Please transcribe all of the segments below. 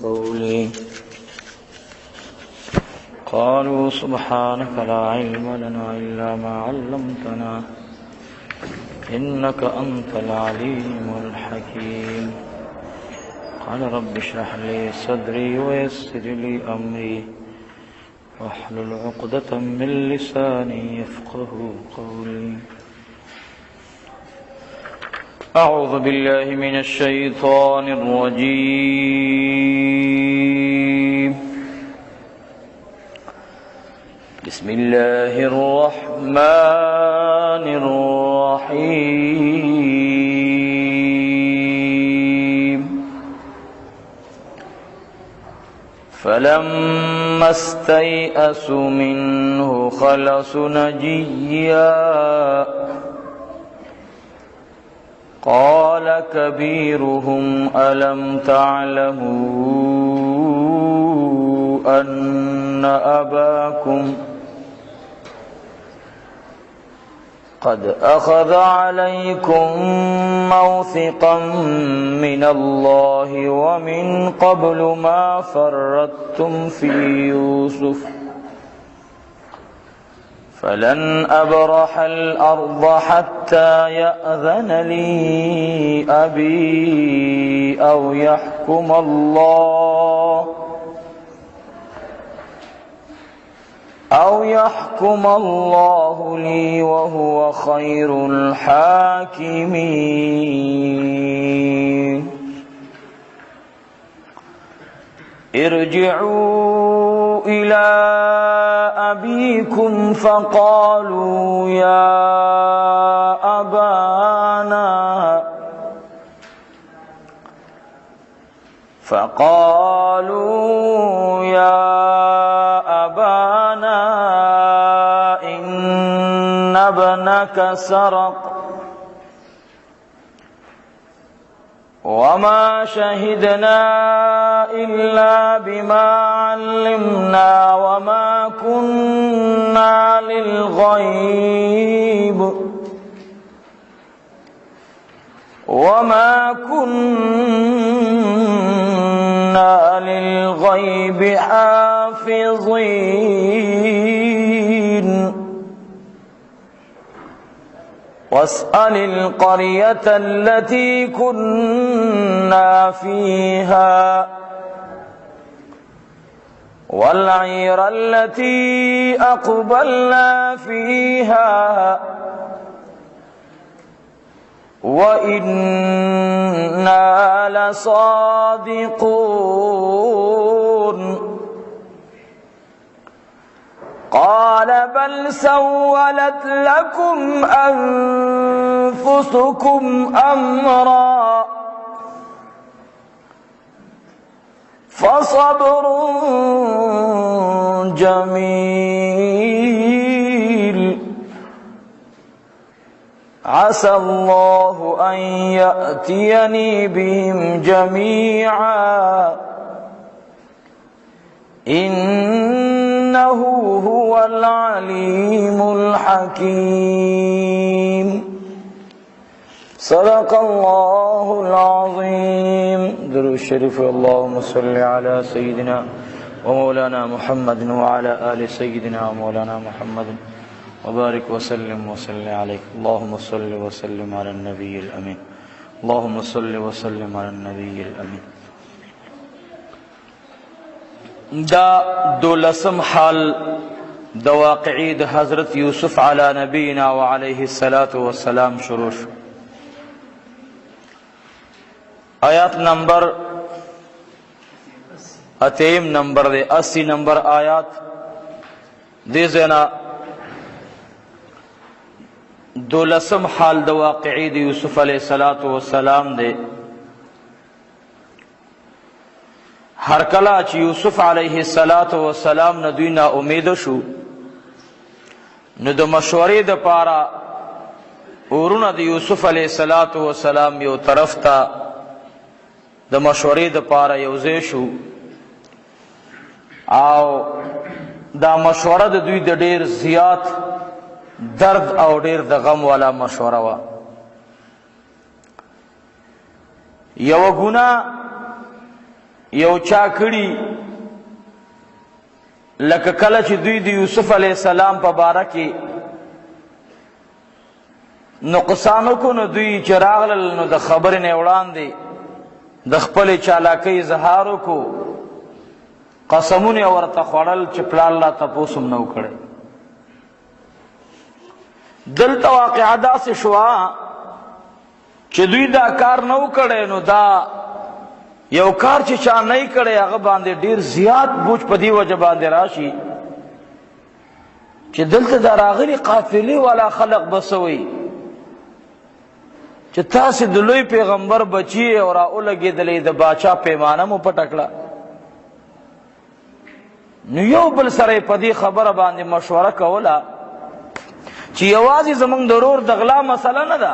قولي قالوا سبحانك لا علم لنا إلا ما علمتنا إنك أنت العليم الحكيم قال رب اشرح لي صدري ويسر لي أمري واحلل عقدة من لساني يفقه قولي أعوذ بالله من الشيطان الرجيم بسم الله الرحمن الرحيم فلما استيئسوا منه خلصوا نجيا قال كبيرهم ألم تعلموا أن أباكم قد أخذ عليكم موثقا من الله ومن قبل ما فرطتم في يوسف فلن أبرح الأرض حتى يأذن لي أبي أو يحكم الله لي وهو خير الحاكمين ارجعوا إلى أبيكم فقالوا يا أبانا إن ابنك سرق وما شهدنا إلا بما علمنا وما كنا للغيب حافظين واسأل القرية التي كنا فيها والعير التي أقبلنا فيها وإنا لصادقون قال بل سولت لكم أنفسكم أمرا فصبر جميل عسى الله أن يأتيني بهم جميعا إنه هو العليم الحكيم صدق الله العظيم. درود الشريف اللهم صل على سيدنا ومولانا محمد وعلى آل سيدنا ومولانا محمد وبارك وسلم عليه. اللهم صل وسلم على النبي الأمين. اللهم صل وسلم على النبي الأمين. دا دولسم حال دا واقعی دا حضرت یوسف علی نبینا وعلیہ الصلاة والسلام شروع شو. آیات نمبر 80 نمبر آیات دے زینا دولسم حال دا واقعی دا یوسف علیہ السلام دے. ہر کلا چی یوسف علیہ السلام ندوی نا امید شو نو دا مشوری دا پارا اورون دا یوسف علیہ السلام یو طرف تا دا مشوری دا پارا یوزے شو او دا مشوره دا دوی دا دیر زیاد درد او دیر دا غم والا مشوره وا. یو گناه یو چا کړي لکه کله چې دوی د یوسف علیہ السلام په باره کې نقصان کو نو دوی چې راغلل نو د خبرې نه وړاندې د خپل چالاکۍ اظهار کو قسمونه ورته خوړل چې پلار لا تاسو هم نو کړي. دلته واقعا داسې شوا چې دوی دا کار نو کړي نو دا یو کار چې چا نه کړي هغه باندې ډیر زیات بوج په دی وجه باندې راشي چې دلته دا راغلي قافلې والا خلق بسوي چې تاسو د لوی پیغمبر بچی او را ولګېدلې د باچا پیمانه مو پټکړه. نو یو بل سره په دې خبره باندې مشوره کوله چې یوازې زمونږ ضرور د غلا مسله نه ده،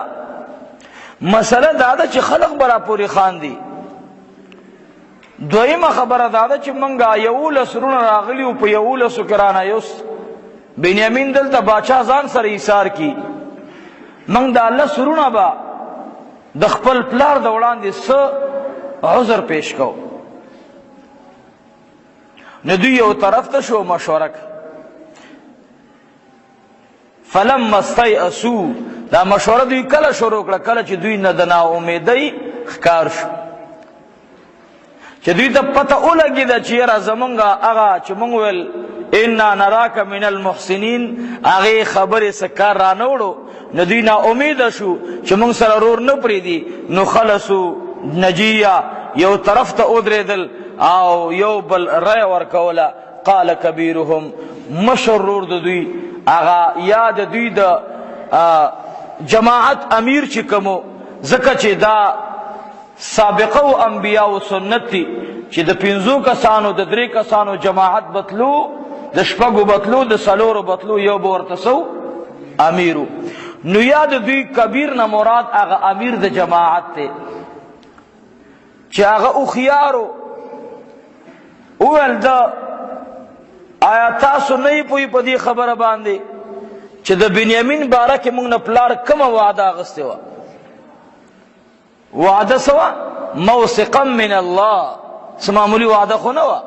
مسله دا ده چې خلق برا پوری خاندي. دویمه خبره دا ده چې مونږه 11 رونه راغلی او په 11 کرانه یوس بنیامین دلته باچا ځان سره ایثار کی، مونږ د الله سرونه با د خپل پلار د وړاندې څه عذر پیش کو. نو دوی یو طرف ته شو مشوره فلما استيئسوا، دا مشوره دوی کله شروع کړه کله چې دوی نه د نا امیدۍ ښکار شو، چې دوی ته پته ولګېده چې یاره زمونږه هغه چې مونږ ویل انا نراک من المحسنین هغې خبرې څه کار را نه وړو، نو دوی نا امیده شو چې مونږ سره رور نه پرېږدي. نو خلصو نجیه یو طرف ته ودرېدل او یو بل رای ورکوله. قال کبیرهم مشر رور د دوی هغه یا د دوی د جماعت امیر چې کومو، ځکه چې دا سابقه و انبیاء و سنت دی چې د 5 کسانو د 3 کسانو جماعت بتلو، د 6 بتلو، د 4 بتلو، یو به ورته سو امیرو. نو یا د دوی کبیر نه مراد هغه امیر د جماعت دی چې هغه اوخیارو وویل د آیا تاسو نه پوهی په دې خبره باندې چې د بنیامین باره کې موږ نه پلار کومه وعده اخیستې وه؟ وعده څه وه؟ موثقا من الله، څه معمولي وعده خو نه وه،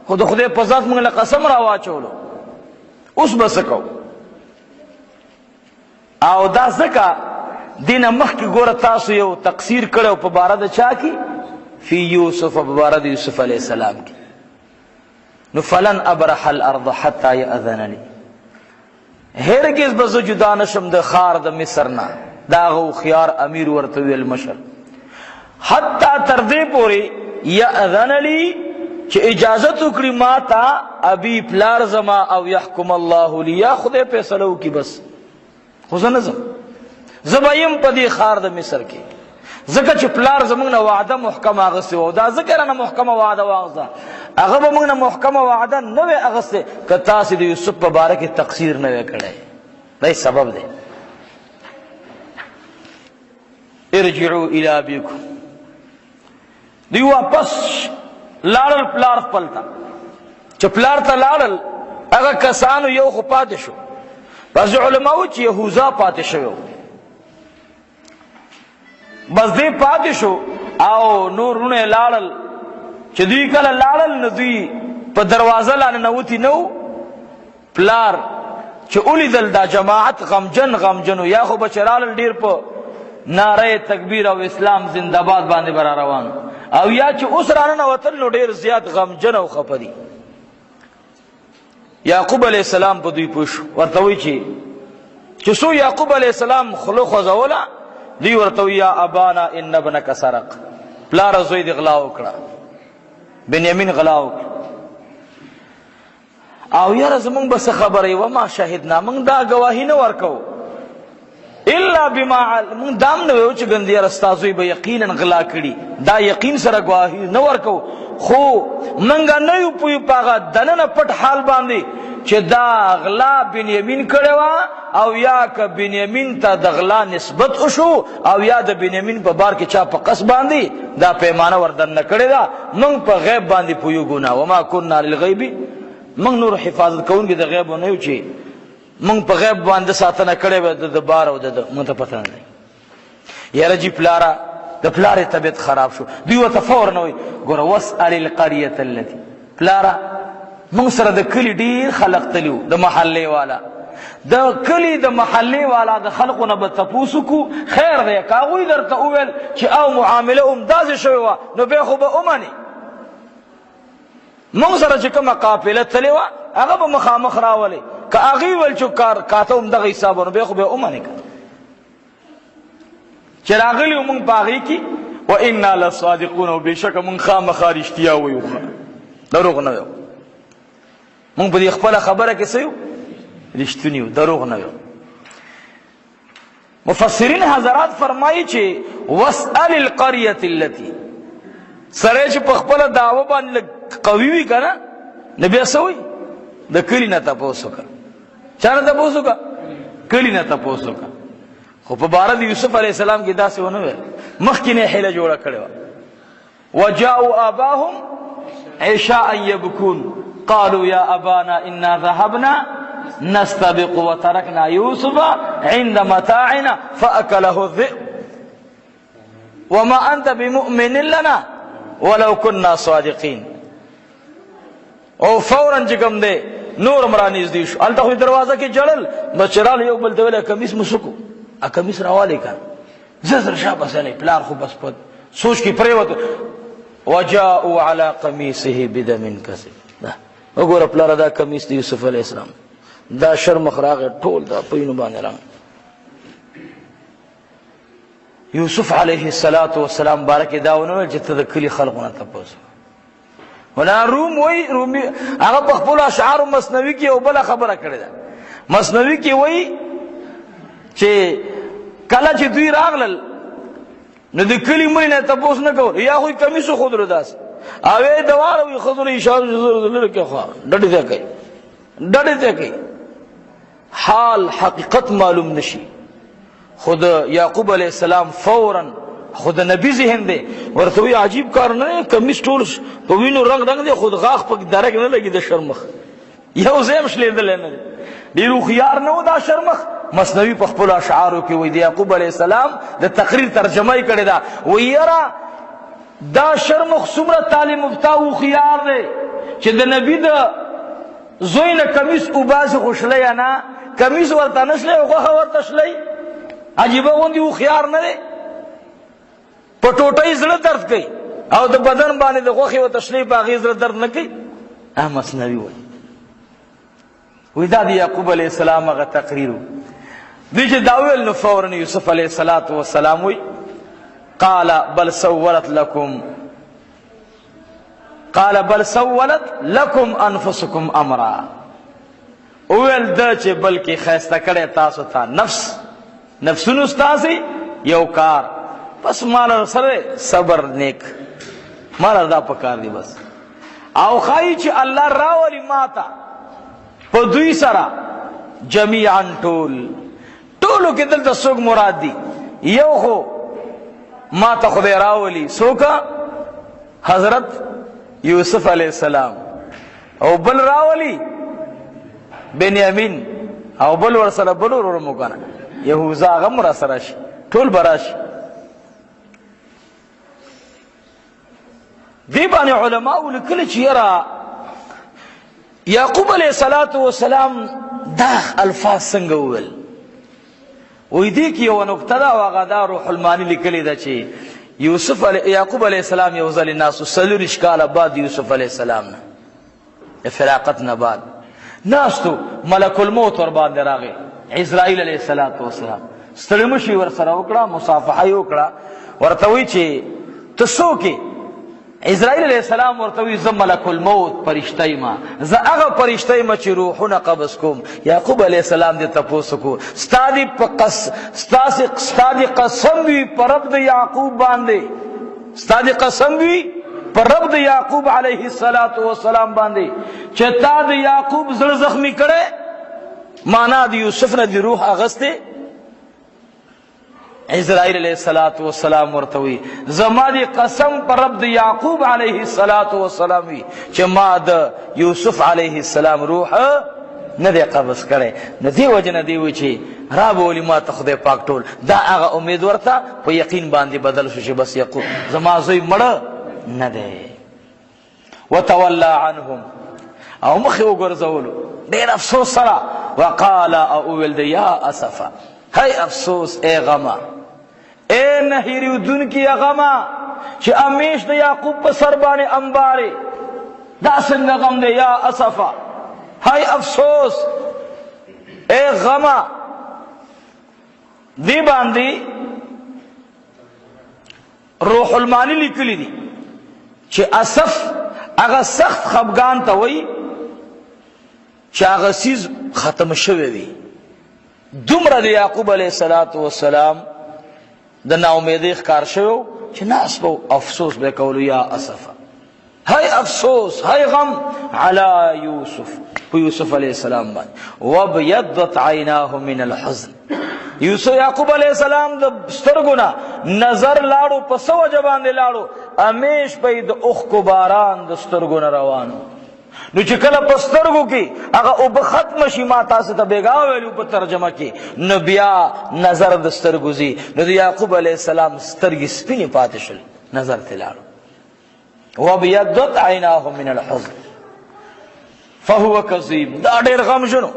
خو د خدای په ذات موږ له قسم را واچولو. اوس به څه کوو؟ او دا ځکه دینه مخکې ګوره تاسو یو تقصیر کړی په باره د چا کې؟ فی یوسف، په باره د یوسف علیہ السلام کې. نو فلن ابرح الارض حتی یأذن لی، هرگز به زه جدا نشم د ښار د مصر نه. دا هغه خيار امیر ورته ویل مشر، حتی تر دې پورې یأذن لی چې اجازت وکړي ما ته ابي پلار زما او يحكم الله لي، یا خدای فیصله وکړي بس، خو زه نه ځم، زه به یم په دې ښار د مصر کې، ځکه چې پلار زمونږ نه وعده محکمه اخیستې وه. دا ځکه رانه محکمه وعده واخیسته، هغه به موږ نه محکمه وعده نه وی اخیستې که تاسې د یوسف په باره کې تقصیر نه وی کړی. دا سبب دی. ارجعوا الى ابيكم، دوی واپس لاړل پلار خپل ته. چې پلار ته لاړل هغه کسانو یو خو پاتې شو، بعضې علماو چې یهوذا پاتې شوی و، بس دی پاتې شو او نور رونه یې لاړل. چې دوی کله لاړل نو دوی په دروازه لا ننوتي نه، پلار چې ولیدل دا جماعت غمجنو، یا خو به چې رالل ډېر په ناره تکبیر او اسلام زنده‌باد باندې به را روان، او یا چې اوس راننوتل نو ډېر زیات غمجن او خفه دي. یعقوب علیہ السلام په دوی پوه شو، ورته وایي چې څو یعقوب علیہ السلام خوله خوځوله، دوی ورته وایي یا ابانا ان ابنک سرق، پلاره زوی دې غلا وکړه، بنیامین غلا وکړه. او یاره زمونږ به څه خبره وه، ما شهدنا، موږ دا ګواهي نه ورکوو الا بما، موږ دا هم نه ویو چې ګنده یاره ستا زوی به یقینا غلا کړي، دا یقین سره ګواهي نه ورکوو، خو موږ نه یو پوهې په هغه دننه پټ حال باندې چې دا غلا بنیامین کړې وه، او یا که بنیامین ته د غلا نسبت وشو، او یا د بنیامین په بار کې چا په قص باندې دا پیمانه وردننه کړې ده. موږ په غیب باندې پوهېږو نه، وما کنا للغیب، موږ نور حفاظت کوونکي د غیب نه یو چې موږ په غیب باندې ساتنه کړې وه د بار او د موږ ته پته نه دی. یاره جی پلاره د پلار طبیعت خراب شو. دوی ورته فورا وایي ګوره واسأل القرية التي، پلاره موږ سره د کلي ډېر خلق تلي وو، د محلې والا، د کلي د محلې والا د خلقو نه به تپوس وکړو، خیر دی که هغوی درته وویل چې او معامله هم داسې شوې وه نو بیا خو به ومنې. موږ سره چې کومه قافله تلې وه هغه به مخامخ راولې، که هغې ویل چې کاته هم دغه حساب نو بیا خو به ومنې که چې راغلي وو موږ په هغې کې وانا لصادقون، او بېشکه موږ خامخا رښتیا ویو، دروغ نه ویو. موږ په دې خپله خبره کې څه یو رښتوني یو، دروغ نه یو. مفسرین حضرات فرمایي چې واسأل القرية التي، سړی چې په خپله دعوه باندې قوي وي که نه نو بیا څه وایي د کلي نه تپوس وکړه. چا نه تپوس وکړه؟ کلي نه تپوس وکړه. خو په باره د یوسف علیه السلام کې داسې ونه ویل، مخکې نه حیله جوړه کړې وه. وجاءوا آباهم عشاء يبكون قالوا يا أبانا إنا ذهبنا نستبق وتركنا يوسف عند متاعنا فأكله الذئب وما أنت بمؤمن لنا ولو كنا صادقين. او فورا جکم دے نور مرانیز دیشو التا خوی دروازه کې جړل بچرال یو بل ته ویل کمیس مسکو ا کمیس راواله کان زر شاه بسنه پلار خو بس پد سوچ کې پریوت. وجاءوا على قميصه بدم كذب، وګوره پلار دا کمیس دی یوسف علیہ السلام دا شرم خراغ ټول دا پینو باندې رنگ. یوسف علیہ السلام بارک داونه چې ته د کلی خلقونه تاسو ولا روم وای رومي هغه په خپل اشعار مثنوي کې او بل خبره کړې ده. مثنوي کې وای چې کله چې دوی راغلل نو د کلی مې نه تاسو نه کو یا خو کمیس خو درو داس اوې دوار وي خو درو اشاره لري کې خو ډډه ته کوي حال حقیقت معلوم نشي. خود یعقوب علیہ السلام فوراً خود نبی ذهن دی ورته وی عجیب کار نه کمیس ټول په وینو رنگ دی خود غاخ په درک نه لګي د شرمخ یو زم شلیدل نه ډیرو خيار نه دا شرمخ. مثنوی په خپل اشعارو کې وی دی یعقوب علیہ السلام د تقریر ترجمه یې کړی دا ویرا دا شرمخ څومره تعلیم مفتا او خيار دی چې د نبی د زوی نه کمیس او باز خوشلې نه کمیس ورته نشلې او غوخه ورته شلې عجیب غوندي او خيار نه دی په ټوټه زړه درد کوي او د بدن باندې د غوخي او تشلیف باغې زړه درد نه کوي. مثنوي وای دا د یعقوب علیہ السلام هغه تقریر دی چې داویل نو فورا یوسف علیہ السلام وی قال بل سولت لكم انفسكم امرا، اول دا چې بلکې خیسته کړي تاسو ته نفسونو ستاسي یو کار بس مال سره صبر نیک مال دا پکار دی بس او خای چې الله راولي ماتا په دوی سره جميعا ټولو کې دلته څوک مراد دي یو خو ماتا خدای راولي څوک حضرت یوسف علیہ السلام او بل راولي بنیامین او بل ور سره بل ور مکانه یهوذا غمر سره شي ټول براشي. دی باندې علماء لیکل چې یرا یعقوب علیہ السلام دا الفاظ څنګه وویل وې دې کې یو نقطه دا وغدا روح المانی لیکلی دا چې یعقوب علیہ السلام یو ځل ناس سلور اشکال بعد یوسف علیہ السلام نه فراقت نه بعد ناستو ملک الموت ور باندې راغی اسرائیل علیہ السلام ستړي مشي ور سره وکړه مصافحه وکړه ورته وی چې تاسو کې اسرائیل علیہ السلام ورته وی زم ملک الموت فرشتہ ما ز هغه فرشتہ ما چې روحونه قبض کوم. یعقوب علیہ السلام دې تاسو کو ستادي قسم وی پرب د یعقوب باندې ستادي قسم وی پرب د یعقوب علیہ السلام باندې چې تا د یعقوب زړه زخمی کړي معنا د یوسف نه د روح اغسته. اسرائیل علیہ السلام ورتوی زما دی قسم پر رب د یعقوب علیہ السلام وی چې ما د یوسف علیہ السلام روح نه دی قبض کړی. نو دې وجې نه دی وایي چې رابولي ما ته خدای پاک ټول. دا هغه امید ورته په یقین باندې بدل شو چې بس یقول زما زوی مړه نه دی. وتولى عنهم او مخې وګرځولو ډېر افسوس سره. وقال او ویل دی یا اسفا هی افسوس ای غما اے نه هېرېدونکي غما چې همیش د یعقوب په سر باندې انبارې. دا څنګه غم دی یا اسفا هی افسوس اے غما. دی باندې روح المانی لیکلی دی چې اسف هغه سخت خفګان ته وایي چې هغه څیز ختم شوی وي. دومره د یعقوب علیه السلام د ناامیدۍ ښکار شوی چې ناس به افسوس به کولو یا اسفه هی افسوس هی غم علی یوسف په یوسف علیه السلام باندې. وابیضت عیناه من الحزن یوسف یعقوب علیہ السلام د سترګو نه نظر لاړو په څه وجه باندې لاړو همیش به د اوښکو باران د سترګو نه روانو. نو چې کله په سترګو کې هغه اوبه ختم شي ما تاسو ته بېګا ویلو په ترجمه کې نو بیا نظر د سترګو ځي. نو د یعقوب علیہ السلام سترګې سپینې پاتې شول نظر ته لاړو. وابیضت عیناه من الحزن فهو کظیم. دا ډېر غم شنو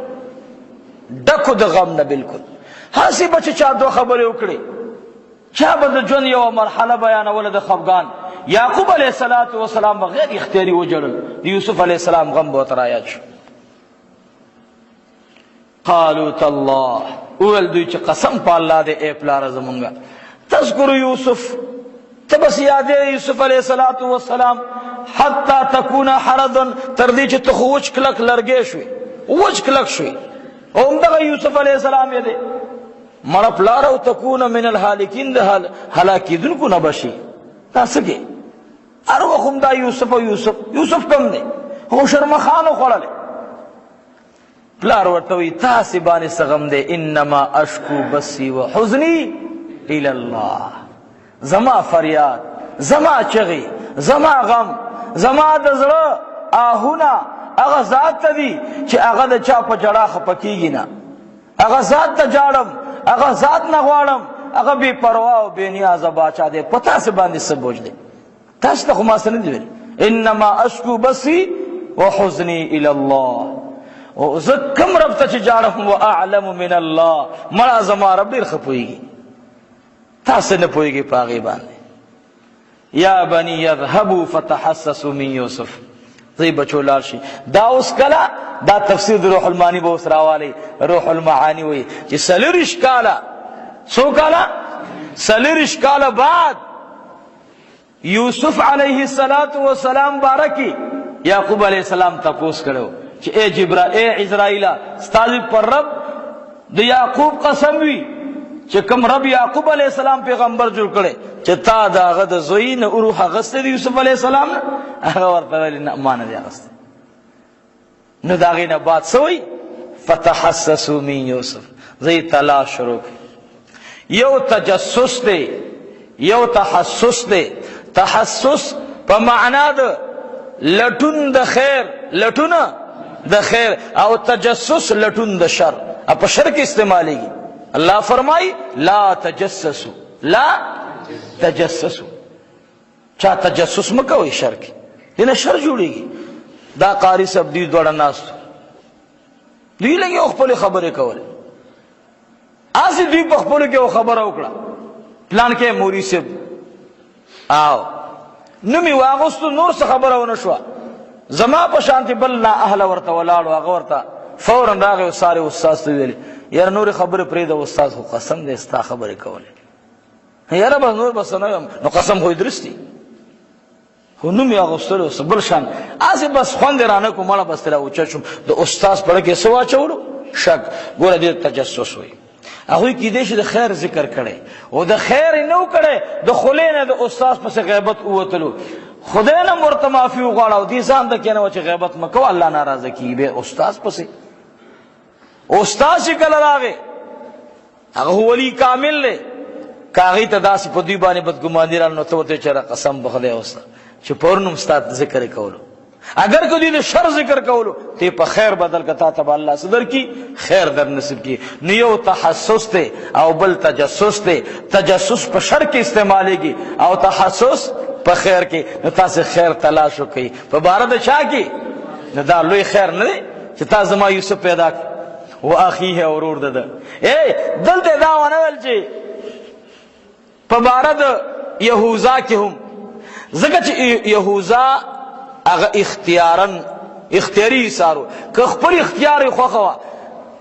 ډکو د غم نه بالکل. هسې به چې چا دوه خبرې وکړې چا به د ژوند یوه مرحله بیانوله د خفګان. یعقوب علیه السلام به غیر اختیاري وجړل. د یوسف علیه السلام غم به ورته رایاد شو. قالوا تالله وویل دوی چې قسم په الله دی ای پلاره زمونږه تذکر یوسف ته بس یادې یوسف علیه السلام حتی تکونه حردا تر دې چې ته خو وچ کلک لرګی شوې وچ کلک شوې. او همدغه یوسف علیه السلام یې دی مړه پلاره او تکونه من الهالکین د هلاکېدونکو نه بشي. دا څه کې هر وخت هم دا یوسف کم دی خو شرمخان وخوړلی. پلار ورته وایي تاسې باندې څه غم دی انما اشکو بسی و حزنی الی الله. زما فریاد زما چغې زما غم زما د زړه آهونه هغه ذات ته دي چې هغه د چا په جړا خفه کېږي نه. هغه ذات ته جاړم هغه ذات نه غواړم هغه بې پروا او بې نیازه باچا دی. په تاسې باندې څه بوج دی؟ تاسو ته خو ما څه نه دي ویلي. انما اشکو بسی و حزنی الی الله. او زه کوم رب ته چې جاړم و اعلم من الله مړه زما رب ډېر ښه پوهېږي تاسو نه پوهېږئ په هغې باندې. یا بني اذهبوا فتحسسوا من یوسف. زی بچو لاړ شي. دا اوس کله دا تفسیر د روح المعانی به اوس راوالی. روح المعانی وایي چې 40 کاله څو کاله 40 کاله بعد یوسف علیه السلام بارکی یعقوب علیہ السلام تپوس کړو چې اے عزرائیل ستاسو پر رب د یعقوب قسم وي چې کوم رب یعقوب علیہ السلام پیغمبر جوړ کړي چې تا دا هغه د زوی نه روح اغسته د یوسف علیہ السلام نه هغه ورته ویل نه ما نه دی اغسته. نو د هغې نه بعد څه وایي فتحسسوا من یوسف. زی تلاش شروع کړي. یو تجسس دی یو تحسس دی. تحسس په معنا د لټون د خیر لټونه د خیر او تجسس لټون د شر په شر کې استعمالیږي. اللہ فرمائی لا تجسسو لا تجسسو چا تجسس مکوئی شر کی دینا شر جوڑی گی. دا قاری سب دی دوڑا ناستو دوی لگی اخپلی خبری کول آسی دوی پخپلی کے خبر اوکڑا پلان کے موری سے آو نمی واغستو نور سے خبر او نشوا زما پشانتی بل نا اہل ورطا ولالو آغا ورطا فوراً راغی سارے استاذ تو ویلی یار نور خبر پرید استاد خو قسم دے استا خبر کوله یار بس نور بس نو قسم خو درستی خو نو می اغوستلو صبر شان اسی بس خوند رانه کو مالا بس تلا اوچشم د استاد پړه کې سوا چولو شک ګوره دې تجسس وي هغه کې دې چې د خیر ذکر کړي او د خیر نو کړي د خلینه د استاد پس غیبت اوتلو خدای نه مرته معافي وغواړو دې ځان د کینه چې غیبت مکو الله ناراضه کی به استاد پسې استاد شکل راغی هغه ولی کامل له کاغی ته داسې په دوی باندې بدګماني را نو ته چېرې قسم بخله اوسه چې پورنم استاد ذکر کولو اگر کدی د شر ذکر کولو ته په خیر بدل کتا ته الله صدر کی خیر در نصیب کی. نیو تحسس ته او بل تجسس ته. تجسس په شر کې استعمالېږي او تحسس په خیر کې. نو تاسو خیر تلاش وکئ په بار د چا کې. نو دا لوی خیر نه دی چې تاسو زما یوسف پیدا کړ و اخیه اورور ده. دلته دا ونه ول چې په بار د یهوذا کې هم ځکه چې یهوذا هغه اختیاري سارو که خپل اختیار خوخوا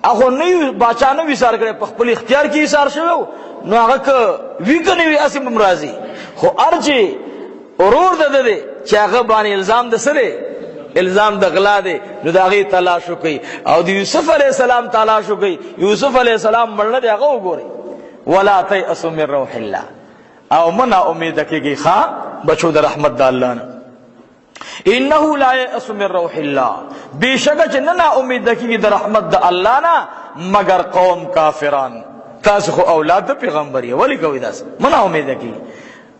هغه نه باچا نه وسار کړي په خپل اختیار کې سار شوی نو هغه که ویکنه وی اسیم مرضی خو ارجی اورور ده چې هغه باندې الزام د سره الزام د غلا دی. نو دا غي تلاش وکي او د یوسف علی السلام تلاش وکي. یوسف علی السلام مړ دی هغه وګوري. ولا تیأسوا من روح الله او منا امید کیږي ښا بچو د رحمت د الله نه. انه لا یأس من روح الله بیشک چې نه امید کیږي د رحمت د الله نه مگر قوم کافران. تاسو خو اولاد د پیغمبر یې ولی کوي داس منا امید کیږي.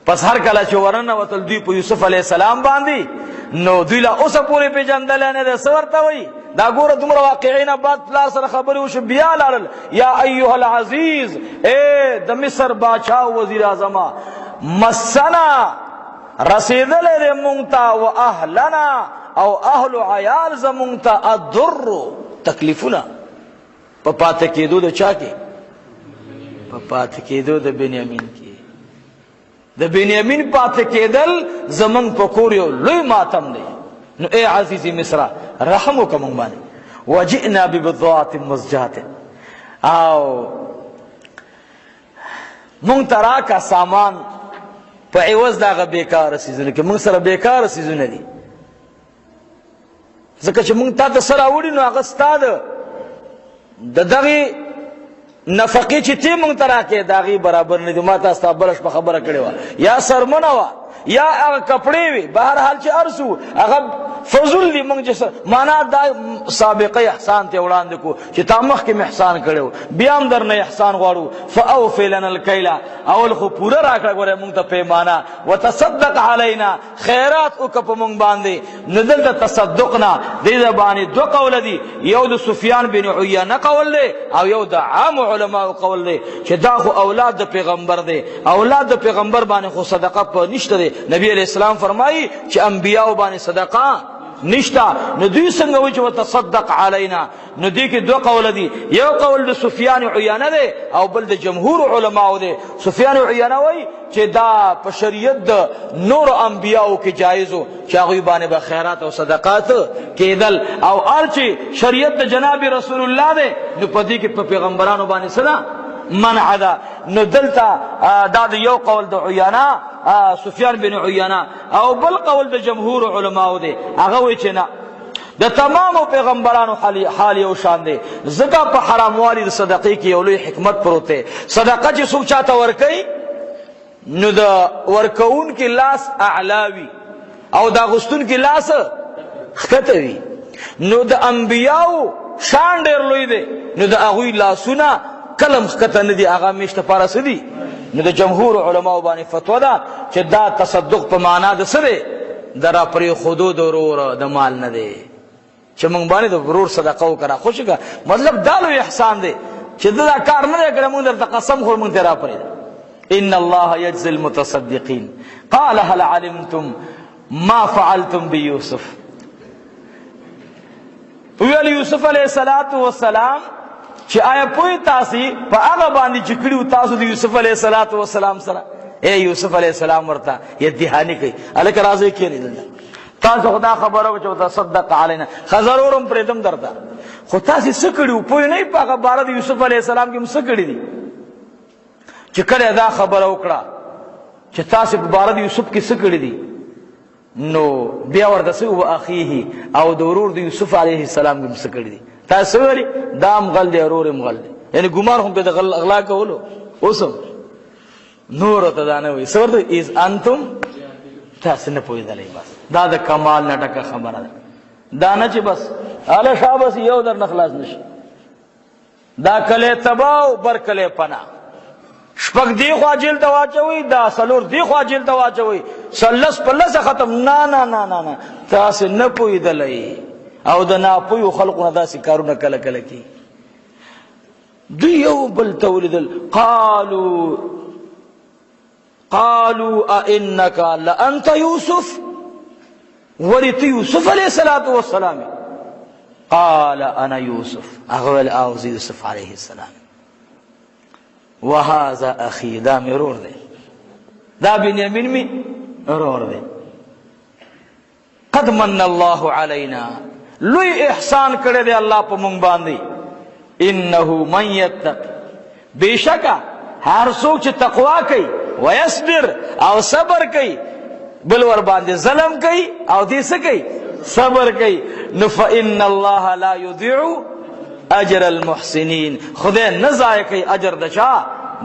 پس هر کله چې ورنه وتل دوی په یوسف علی السلام باندې نو دوی لا اوسه پوره پیژندل نه ده سورته وای دا ګوره دومره واقعینا بعد پلار سره خبرې وشو بیا لاړل. یا ایها العزیز اے د مصر بادشاہ وزیر اعظم مسنا رسیدل دې مونږ ته او اهلنا او اهل عیال زمونږ ته الضر تکلیفونه په پاتې کېدو د چا کې په پاتې کېدو د بنیامین کې. د بنیامین پاتې کېدل زمونږ په کور یو لوی ماتم دی. نو اے عزیزی مصر رحم وکړه مونږ باندې. وجئنا ببضاعة مزجاة او مونږ ته راکړه سامان په عوض دغه بیکاره سیزونه کې. مونږ سره بیکاره سیزونه دي ځکه چې مونږ تا ته سره راوړي نو هغه ستا د دغې نفقې چې تی مونږ ته راکړې د هغې برابر نه دي. ما تاسو ته بله شپه خبره کړې وه یا سرمنه وه یا هغه کپړې وي بهرحال چې ارسو هغه فضل دی. مونږ چې معنا دا سابقه احسان ته وړاندې کو چې تا مخکې مې احسان کړی بیا هم درنه احسان غواړو. فاوفی لنا الکیل اول خو پوره راکړه ګوره مونږ ته پیمانه. وتصدق علینا خیرات وکړه په مونږ باندې. نو دلته تصدق نه دې باندې دوه قول دي. یو د سفیان بن عیینه قول دی او یو د عام علماء قول دی چې دا خو اولاد د پیغمبر دی. اولاد د پیغمبر باندې خو صدقه په نشته دی. نبی علیہ السلام فرمایي چې انبیاء باندې صدقه نشتا. نو دوی څنګه وایي چې وتصدق علینا. نو دې کې دوه قول دي. یو قول د سفیان عیینه دی او بل د جمهور علماء دی. سفیان عیینه وایي چې دا په شریعت د نور انبیاء کې جایز و چې هغوی باندې به خیرات او صدقات کېدل او ار چې شریعت د جناب رسول الله دی نو په دې کې په پیغمبرانو باندې صدا منع ده. نو دلته دا د یو قول د عیینه سفیان بن عیینه او بل قول د جمهور علماء دی. هغه وایي چې نه د تمامو پیغمبرانو حال یو شان دی. ځکه په حراموالي د صدقې کې یو لوی حکمت پروت دی. صدقه چې څوک چاته ورکوي نو د ورکوونکي لاس اعلاوي او د اغوستونکي لاس ښکته وي. نو د انبیاو شان ډېر لوی دی. نو د هغوی لاسونه کلم ښکته نه دي هغه میشته پاره څه دي. نو د جمهور علماء باندې فتوا ده چې دا تصدق په معنا د څه دی د را پرېښودو د ورور د مال نه دی چې موږ باندې د ورور صدقه وکړه. خوشې که مطلب دا لوی احسان دی چې دا کار نه دی کړی موږ درته قسم خور موږ ته را پرېږده. ان الله یجزي المتصدقین قال هل علمتم ما فعلتم بيوسف. ویل یوسف علیه السلام چې آیا پوی تاسو په هغه باندې چې کړیو تاسو د یوسف علیه السلام سره. اے یوسف علیه السلام ورته یدهانی کوي الک راځي کېږي دلته تاسو خدا خبرو چې تصدق علینا خزرورم پرېدم درته خو تاسو څه کړیو پوی نه په هغه بار د یوسف علیه السلام کې څه کړی دي چې کله دا خبره وکړه چې تاسو په بار د یوسف کې څه کړی دي. نو بیا ورته سو اخیه او د ورور د یوسف علیه السلام کې څه کړی دي. تاسو ویلي دا مغل دی ورور مغل دی یعنی ګمان هم په د اغلا کولو اوسم نور ته دا نه وي سورته از انتم تاسو نه پوهېدلی. بس دا د کمال نه ډکه خبره ده. دا نه چې بس اله شاه بس یو در نه خلاص نشي. دا کله تباو بر کله پنا شپږ دی خوا جیل ته واچوي، دا څلور دی خوا جیل ته واچوي، سلس پلس ختم. نه نه نه نه نه، تاسو نه پوهېدلی او د ناپوهو خلقو نه داسې کارونه کله کله کوي. دوی یو بل ته ولیدل، قالوا أئنك لأنت يوسف، ولت يوسف عليه الصلاة والسلام. قال أنا يوسف، أغوال أوزي يوسف عليه السلام، وهذا أخي، دا مرور دے، دا بنيامين می مرور دے. قد من الله علينا، لوی احسان کرے دے اللہ پا منگ باندی. انہو من یتق، بے شکا ہر سوک چھ تقوی کئی، ویصبر او صبر کئی، بلور باندے ظلم کئی او دیس کئی صبر کئی، فإن اللہ لا یضیع اجر المحسنین، خدای نزائے کئی اجر دچا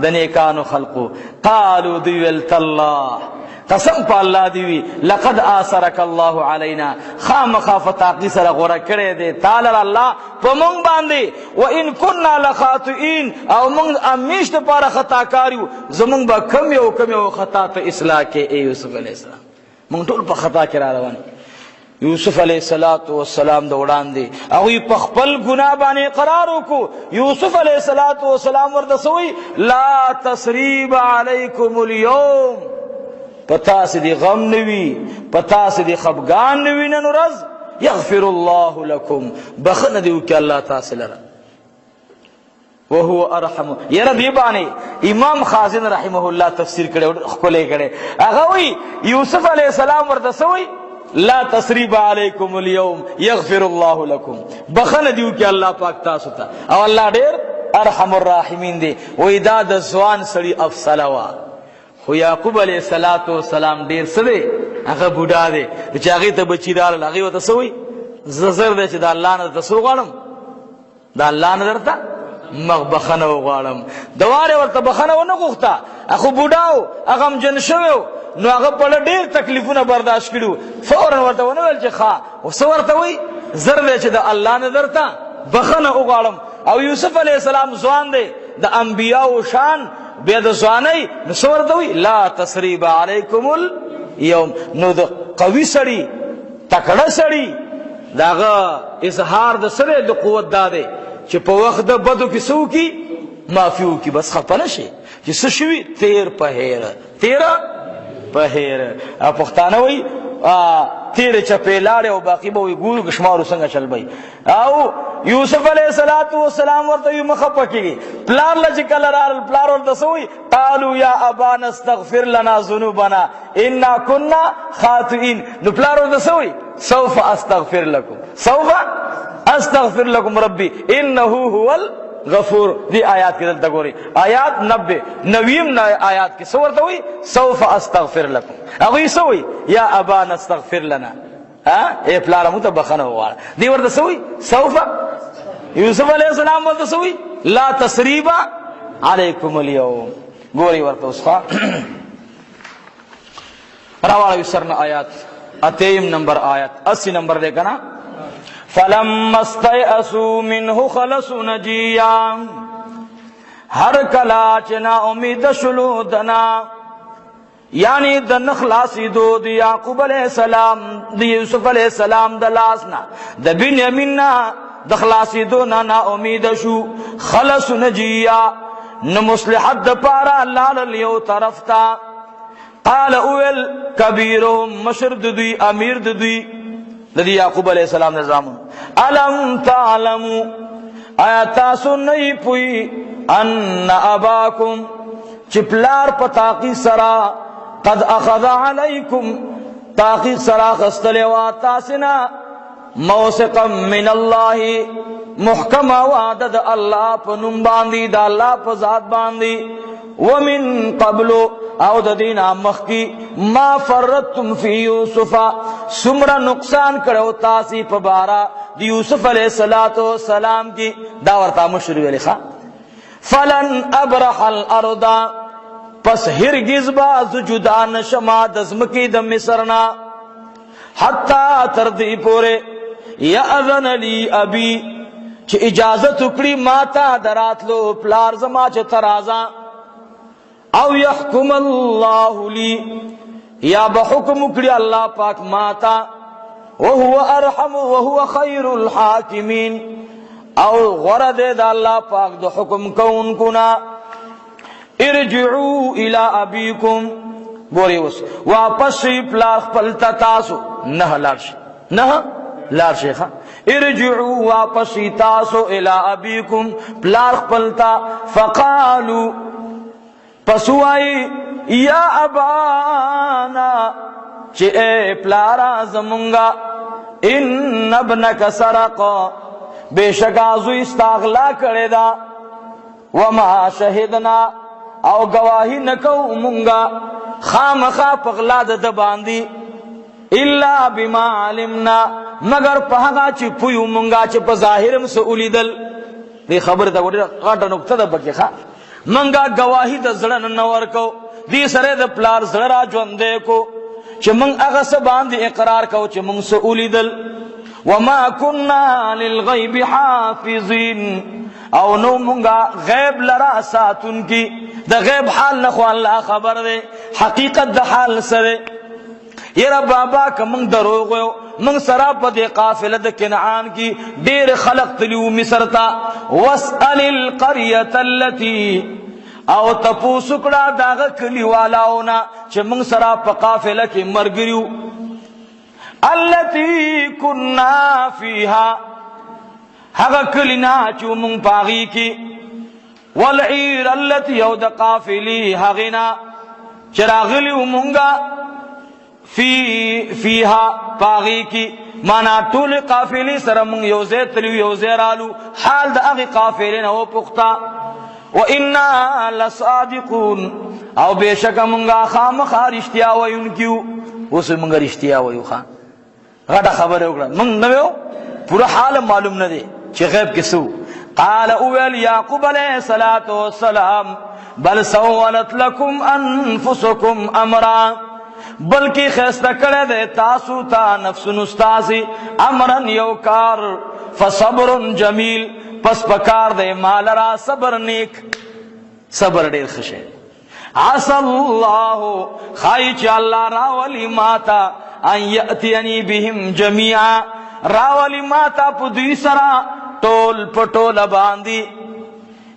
دنیکانو خلقو. قالوا دیویل تاللہ، قسم پا اللہ دیوی، لقد آثرک اللہ علینا، خام خافتاقی سر غورا کرے دے تالر اللہ پا منگ باندے. وَإِن كُنَّا لَخَاطِئِينَ، او منگ امیشت پارا خطا کاریو، زمنگ با کمیو خطا تا اصلاح کے. اے یوسف علیہ السلام منگ طول پا خطا کرا روان. یوسف علیہ السلام دوڑان دے اوی پخپل گناہ بانے قرارو کو. یوسف علیہ السلام وردسوی لا تسریب علیکم اليوم، پتا سے دی غم نوی، پتا سے دی خبگان نوی ننو رز. یغفر اللہ لکم، بخن دیو کہ اللہ تاثل را وہو ارحم. یہ رب یہ بانے امام خازن رحمہ اللہ تفسیر کرے کھلے کرے اگوی یوسف علیہ السلام وردسوی لا تسریب علیکم اليوم یغفر اللہ لکم، بخن دیو کہ اللہ پاک تاستا. او اللہ دیر ارحم الراحمین دے. وی دا دا زوان سڑی افصلوا، خو یعقوب علیہ السلام دیر سدے اگا بودا دے چاگی تا بچی دار اگی و تسوی زر دے چا دا اللہ نا تسو غالم، دا اللہ نا درتا مغبخنو غالم. دوارے ورطا بخنو نگوختا، اخو بوداو اغم جنشویو نو اگا پڑا دیر تکلیفونا برداشت کرو، فوراں ورطا ونویل چا خواہ وسو ورطا وی زر دے چا دا اللہ نا درتا بخنو غالم. او یوسف علیہ السلام زوان دے دا انبیاء و شان بید زوانی نسور دوی لا تسریب علیکم اليوم. نو دا قوی سڑی تکڑا سڑی داغا اظہار دا سرے دا قوت دادے چی پا وقت دا بدو کسو کی معافیو کی بس خپنشے چی سشوی تیر پہیر، تیرہ پہیر. پختانوی تیر چپے لارے و باقی باوی گولو کشمارو سنگا چل بھئی. او یوسف علیہ السلام ورطوی مخفا کی گئی پلار لچکل رال پلار ورطسوی قالو یا ابانا استغفر لنا ذنوبنا انا کننا خاطئین. نو پلار ورطسوی سوف استغفر لکم، سوف استغفر لکم ربی انہو هو الغفور. دی آیات کی دلتا گوری آیات 90 آیات کی سورت ہوئی سوف استغفر لکم. اگوی سوئی یا ابانا استغفر لنا، اے پلارا مو تا بخنا ہوگا دی ورد سوئی سوف. یوسف علیہ السلام ورد سوئی لا تسریبا علیکم اليوم. گوری ورد اس خواہ روالا یسرنا آیات 80 نمبر آیت 80 نمبر دیکھنا. فَلَمَّا اسْتَيْأَسُوا مِنْهُ خَلَصُوا نَجِيًّا، ہر کلا چنا امید شلو دنا، یعنی دن خلاصی دو دی یعقوب علیہ السلام دی یوسف علیہ السلام دلاسنا د بنیامیننا دخلاصی دو نا امید شو. خلص نجیا نمصلحت د پارا لال لیو طرف تا. قال اول کبیرهم مشرد دوی امیر دوی لدی یعقوب علیہ السلام نظام علم تعلمو، آیا تاسو نئی پوئی ان اباکم چپلار پا تاقی سرا قد اخذ علیکم تاقی سرا خستلوا تاسنا موثقا من اللہ محکم وعدد اللہ پا نم باندی دا اللہ پا ذات باندی. ومن قبل او دا دینا مخی ما فرتم فی یوسفا سمرا نقصان کرو تاسی پا بارا دی یوسف علیہ السلام کی داورتا مشروع علیہ خواہ. فلن ابرح الارض پس ہرگز باز جدا نشما دزمکی د مصرنا حتی تردی پورے یأذن لی ابی چھ اجازت اکڑی ماتا درات لو پلار زما چھ ترازا او یحکم اللہ لی یا بحکم کری اللہ پاک ماتا وهو ارحم وهو خیر الحاکمین او غرد دا اللہ پاک دا حکم کون کنا ارجعو الى ابیکم گوری وس واپس پلاخ پلتا تاسو نہ لارش نہ لار شیخا ارجعو واپس تاسو الى ابیکم پلاخ پلتا فقالو پسوائی یا ابانا چے اے پلارا زمونگا ان ابنک سرقا بے شک آزو استاغلا کرے دا وما شہدنا او گواہی نکو مونگا خام خا پغلا دا باندی الا بما علمنا مگر پہگا چی پویو مونگا چی پا ظاہرم سے اولی دل دی خبر دا گوڑی غاٹا نکتا دا بکی خواہ منگا گواہی دا زڑن نور کو دی سرے دا پلار زڑا جوندے کو چی منگ اغس باندی اقرار کو چی منگ سے اولی دل وما کننا للغیب حافظین او نو منگا غیب لرا ساتن کی دا غیب حال نخو اللہ خبر دے حقیقت دا حال سرے یرا بابا کا منگ دروغ ہو منگ سرا پا دے قافلہ دا کنعان کی دیر خلق تلیو مصر تا واسأل القریت اللتی او تپو سکڑا داغ کلی والاونا چھ منگ سرا پا قافلہ کی مرگریو اللتی کننا فیہا حقا کلنا چو منگ پاغی کی والعیر اللتی او دا قافلی حقنا چراغلیو منگا فیہا پاغی کی مانا طول قافلی سر منگ یوزے تلیو یوزے رالو حال دا اغی قافلین او پختا وَإِنَّا لَصَادِقُونَ او بے شک منگا خام خارشتیا ویون کیو اسے منگا رشتیا ویو خان غٹا خبر ہے اکڑا منگ نویو پورا حال معلوم نہ دے چی غیب کسو قال اویل یعقوب علیہ السلام بل سولت لکم انفسکم امرا بلکی خیستہ کڑے دے تاسو تا نفس نستاسی امرن یوکار فصبر جمیل پس پکار دے مالرا صبر نیک صبر دیر خشے عسى الله خايچ الله راولي ماتا ان يأتيني بهم جميعا راولي ماتا پدوی سرا ٹول پٹول باندی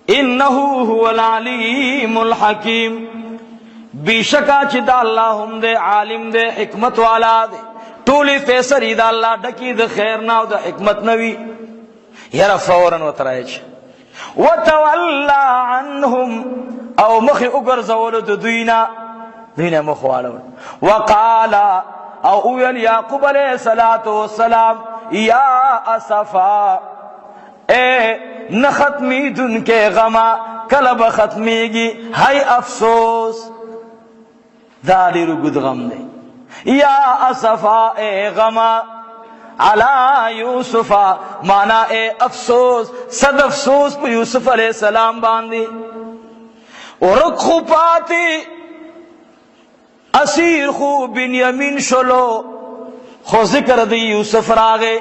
انه هو العليم الحكيم بیشکا چی دا اللہ ہم دے عالم دے حکمت والا دے ٹولی فیسری دا اللہ ڈکی دا خیر ناو دا حکمت نوی یرا فوراً وطرائچ وتولى عنهم او مخی اگر زولد دوینا مخوالون وقال او اویل یعقوب علیہ السلام یا اسفا اے نختمی دن کے غما کلب ختمی گی ہائی افسوس داری رو گد غم دے یا اسفا اے غما علی یوسفا مانا اے افسوس صد افسوس پہ یوسف علیہ السلام باندی ورک خو پاتی اسیر خو بنیامین شلو خو ذکر دی یوسف راگے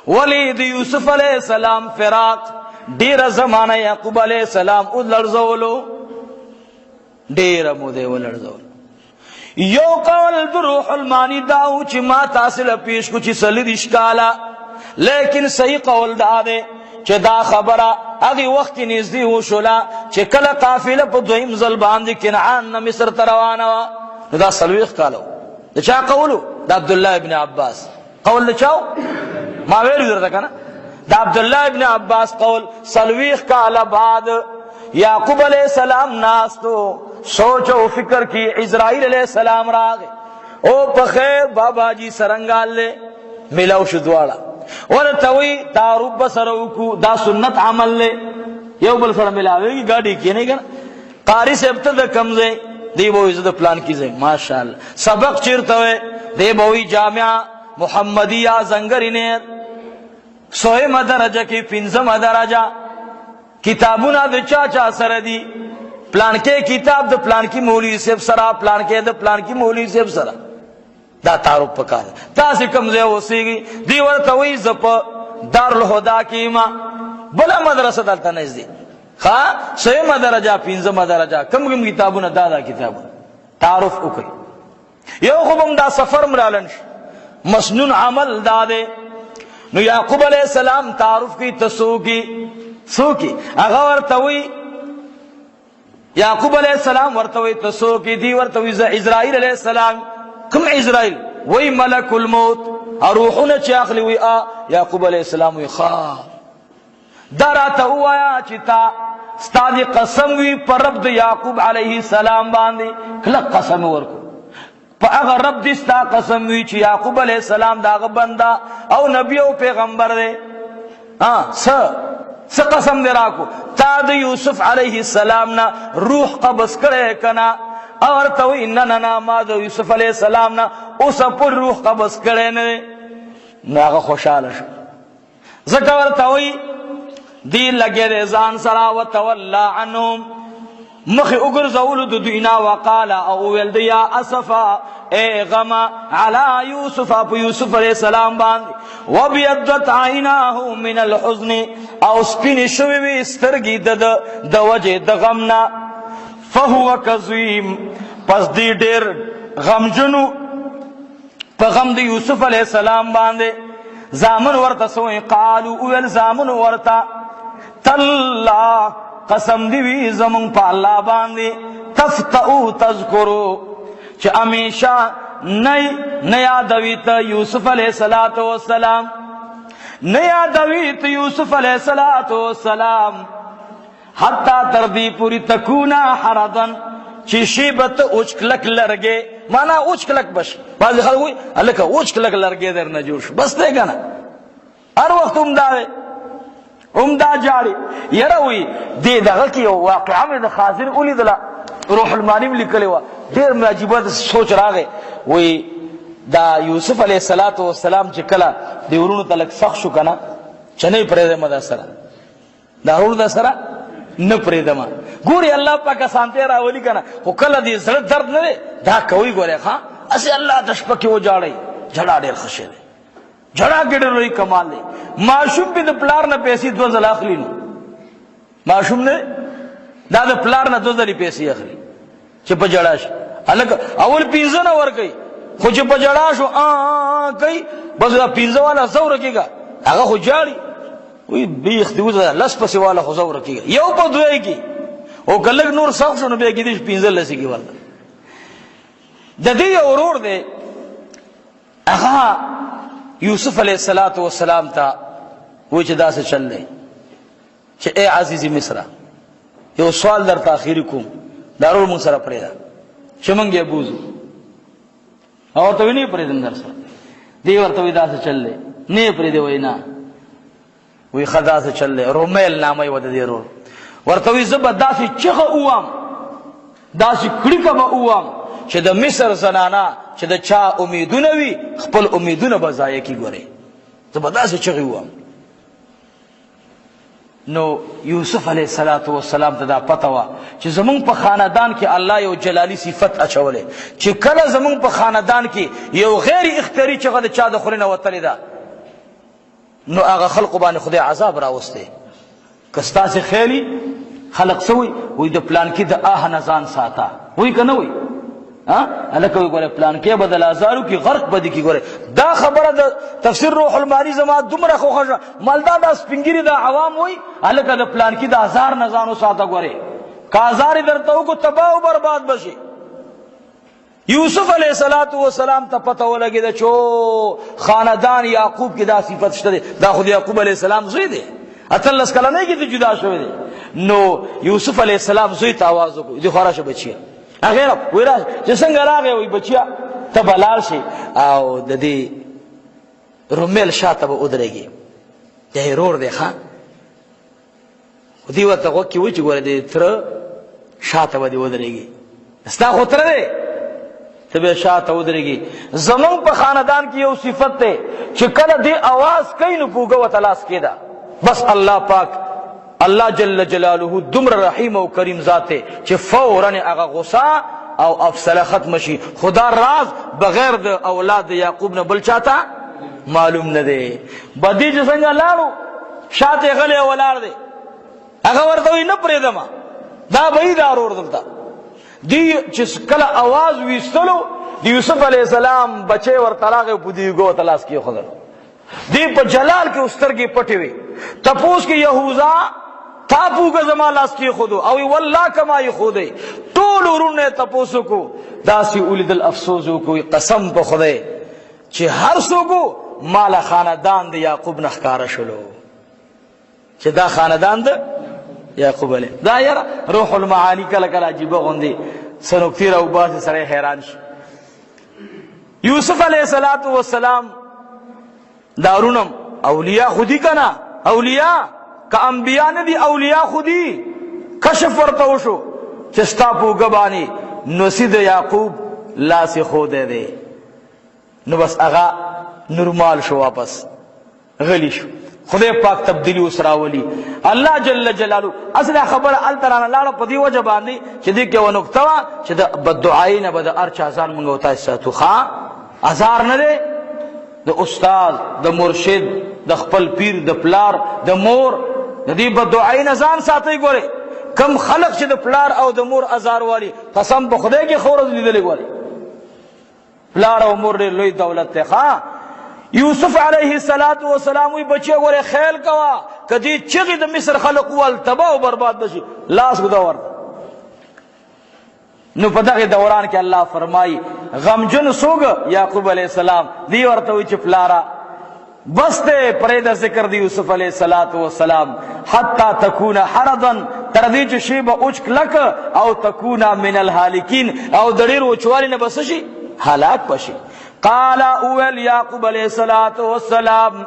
ولی دی یوسف علیہ السلام فراق دیر زمانہ یعقوب علیہ السلام ادلرزولو دیر مودے ولرزولو یو قول دروح المانی داو چی ما تاثل پیش کو چی سلید اشکالا لیکن صحیح قول دا دے چی دا خبرہ اگی وقت نیزدی ہو شلا چی کل قافلہ پا دویم ظلبان دی کنعان نا مصر تروانوا دا سلویخ کالو دا چا قولو دا عبداللہ ابن عباس قول دا چاو ما ویلو در تکا نا دا عبداللہ ابن عباس قول سلویخ کالا بعد یعقوب علیہ السلام ناستو سوچو فکر کی عزرائیل علیہ السلام راگے او پخیر بابا جی سرنگال لے ملاو شدوالا ورطوی تعروب بسروکو دا سنت عمل لے یو بل سر ملاوے گی گاڑی کی نہیں کرنا قاری سے ابتدہ کمزے دی بوئی زدہ پلان کی زے ماشاءاللہ سبق چرتوے دی بوئی جامعہ محمدیہ زنگری نیر سوئے مدرجہ کی پنزم مدرجہ کتابونا دو چاچا سردی پلان کے کتاب دا پلان کی مولی سیب سرا پلان کے دا پلان کی مولی سیب سرا دا تعارف پکا دا تا سے کمزے ہو سیگی دیور توی زپ دار الہدا کی ماں بلا مدرسہ دلتا نزدی سیمه درجه پنځمه درجه کوم کتابونه دا کتابونه تعارف وکړي. یو خو هم دا سفر ملالن مسنون عمل دا دی. نو یعقوب علیہ السلام تعارف کی تسوکی هغه ورته وی یعقوب علیہ السلام ورته وی تسوکی دی ورته وی اسرائیل علیہ السلام. کوم اسرائیل؟ وی ملک الموت روحونه چې اخلي. وی یعقوب علیہ السلام وی دراته وایا چې تا ستاد قسم وی پر رب د یعقوب علیہ السلام باندې کله قسم ورکو په هغه رب دې ستا قسم وی چې یعقوب علیہ السلام داغه بندا او نبی او پیغمبر دی. څه قسم دې راکو تا د یوسف علیہ السلام نا روح قبض کړي کنا اور ته وی نه ما د یوسف علیہ السلام نا اوس پر روح قبض کړي نه. هغه خوشاله شو زکه ورته وی دی لگے دے ځان سرا وتولى عنهم مخ وګرځول د دوینا وقال او ول دیا اسفا اے غم علی یوسف ابو یوسف علیہ السلام باندې وبيضت عیناه من الحزن او سپین شوی وی سترګې د وجه د غمنا فهو کظیم پس دی ډیر غمجنو په غم د یوسف علیہ السلام باندې. زامن ورته سوې قالو ول زامن ورته تالله قسم دی وی زمون په الله باندې تفتؤ تذکرو چې همیشه نه یادوي ته یوسف علیہ الصلوۃ والسلام نه یادوي ته یوسف علیہ الصلوۃ والسلام حتی تر دې پوری تکونا حردن چې شیبت اوچکلک لرګي معنا اوچکلک بش باز خلک وي الکه اوچکلک لرګي درنه جوړ شو بس ته کنه هر وخت عمدا جاری یره وی دې دغه کې واقعا مې د خاطر ولیدله روح المانی لیکلی و ډېر معجبه سوچ راغی. وی دا یوسف علیہ الصلوۃ والسلام چې کله دی ورونو تلک سخت شو کنه چنه پرې د سره دا ورونو سره نه پرې دما ګوري الله پاک سانته راولي کنه خو کله دې زړه درد نه دا کوي ګوره اسی الله د شپه کې و جاړي جړا ډېر خوشاله جړا ګډر لري کمال دی. معشوم به د پلار نه پیسې 2000 اخلي نو معشوم نه دا د پلار نه 2000 پیسې اخلي چې په جړا شي الګ اول 15 نه ور کوي خو چې په جړا شو کوي بس دا 15 والا زور کېګا هغه خو جاړي وی بیخ دیوزه لس پسې والا خو زور کېګا یو په دوی کې او کله نور سخت شو نو به کې دې 15 لسی کې ورته د دې اورور دی. هغه یوسف علیہ الصلوۃ والسلام ته وای چې دا څه چل دی چې اے عزیزی مصر یو سوال در تاخیر کوم دارو مون سره پرېدا چې مونږ یې بوزو او ته ویني پرې دندر سره دی ورته وای دا څه چل دی نه پرې دی وینا وی خدا څه چل دی رومیل نامه ود دی ورو ورته وای زبرداسي چغه اوام داسي کړي کما اوام چې د مصر زنانا چې د چا امیدونه وي خپل امیدونه به ضایع کی ګوري زبرداسي چغه اوام. نو یوسف علیہ الصلوۃ والسلام ته دا پته وا چې زمون په خاندان کې الله یو جلالی صفت اچولې چې کله زمون په خاندان کې یو غیر اختیاري چغه د چا د خورینه وتلی دا نو هغه خلق باندې خدای عذاب راوسته. کستا سي خیلی خلق سوی وې د پلان کې د نزان ساته وې کنه وې الکه وی ګوره پلان کې بدل ازارو کې غرق بدی کې ګوره دا خبره د تفسیر روح المانی زما دومره خوښه مالدا د سپنګری د عوام وای الکه د پلان کې د هزار نزانو ساته ګوره کازار درته کو تباہ او برباد بشي. یوسف علیہ الصلوۃ والسلام ته پته ولګی د چو خاندان یعقوب کې دا صفت شته دا خو یعقوب علیہ السلام زوی دی اتلس کله نه کې جدا شوی دی. نو یوسف علیہ السلام زوی ته आवाज وکړ دی خورا شه بچیا هغه ویرا چې څنګه راغی وای بچیا ته بلال شي او د دې رومیل شاته به ودرېږي د هرور دی ښا دی وته وکي و چې ګوره دې تر شاته به ودرېږي ستا خو تر دی ته به شاته ودرېږي. زمون په خاندان کې یو صفت ده چې کله دې आवाज کوي نو پوګه وتلاس کېدا بس الله پاک الله جل جلاله دمر رحیم او کریم ذات چې فورا هغه غصه او افسله ختم شي. خدا راز بغیر د اولاد یعقوب نه بل چاته معلوم نه دی. بدی چې څنګه لاړو شاته غلې ولار دی هغه ورته نه پرېدم دا به دا ورور دلته دی چې کله आवाज ویستلو د یوسف علیه السلام بچي ورته راغی په دیګو تلاس کې خدای دی په جلال کې استرګې پټې وي تپوس کې یهوذا تاپو کا زما لاس کې خودو او والله کما یخودی ټول ورونه تپوس کو داسې اولید الافسوس کو قسم په خدای چې هر څوک مال خاندان د یعقوب نه ښکارا شلو چې دا خاندان د یعقوب علیه دا یاره روح المعانی کله کله عجیبه غوندي سنوکتیر او باز سره حیران شي یوسف علیہ السلام دارونم اولیاء خودی کنا اولیاء کا انبیاء نے دی اولیاء خودی کشف ورته وشو چې ستا په غبانی نو سید یعقوب لاس خو دے دے نو بس اغا نورمال شو واپس غلی شو خدای پاک تبدیلی وسراولی الله جل جلاله اصل خبر التران لاړه په دی وجه باندې چې دې کې ونکتوا چې د بدعای نه بد ارچا ځان مونږ وتا ساتو ښا ازار نه دی د استاد د مرشد د خپل پیر د پلار د مور د دې بدعای نه ځان ساتي ګوره کم خلق چې د پلار او د مور ازار والی قسم په خدای کې خورز لیدلې ګوره پلار او مور لوی دولت ته ښا یوسف علیہ السلام وی بچی ګوره خیال کوا کدی چغی د مصر خلق ول تباہ او برباد بشي لاس ګدور نو په دغه دوران کې الله فرمای غمجن سوګ یعقوب علیہ السلام دی ورته وی چې پلارا بس ته پرې د ذکر دی یوسف علیہ السلام حتا تکون حرضا تر دې چې شی به اوچ کلک او تکون من الهالکین او دړیر وچوالی نه بس شي هلاک پشي قال اول یعقوب علیہ السلام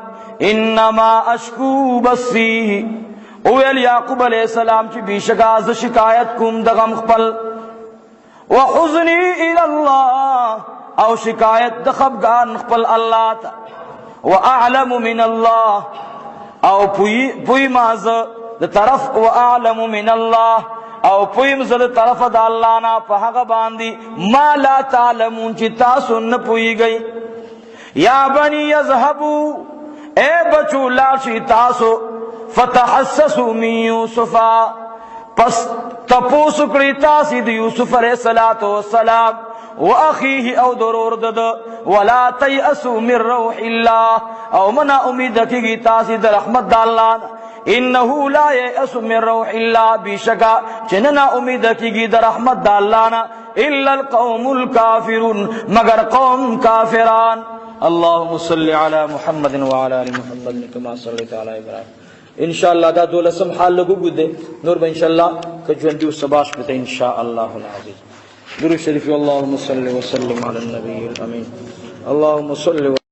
انما اشکو بسی اول یعقوب علیہ السلام چې بیشکا ز شکایت کوم د غم خپل وحزنی الی الله او شکایت د خفګان خپل الله ته واعلم من الله او پوی ماز د طرف واعلم من الله او پویم زد طرف دا اللہ نا پا حق باندی ما لا تعلمون چی تاسو نپوئی گئی یا بنی یذهبو اے بچو لاشی تاسو فتحسسو من یوسفا پس تپوس کری تاسی دی یوسف علیہ السلام و اخیه او درور دد ولا تیأسو من روح اللہ او منا امید کی تاسی در رحمت دا اللہ نا انه لا یأس من روح الله بشکا چننا امید کیږي د رحمت د الله نه الا القوم الكافرون مگر قوم کافران اللهم صل على محمد وعلى ال محمد كما صليت على ابراهيم ان شاء الله دا دولسم حال لګو ګده نور به ان شاء الله کجوندو سباش پته ان شاء الله العزيز درود شریف اللهم صل وسلم على النبي الامين اللهم صل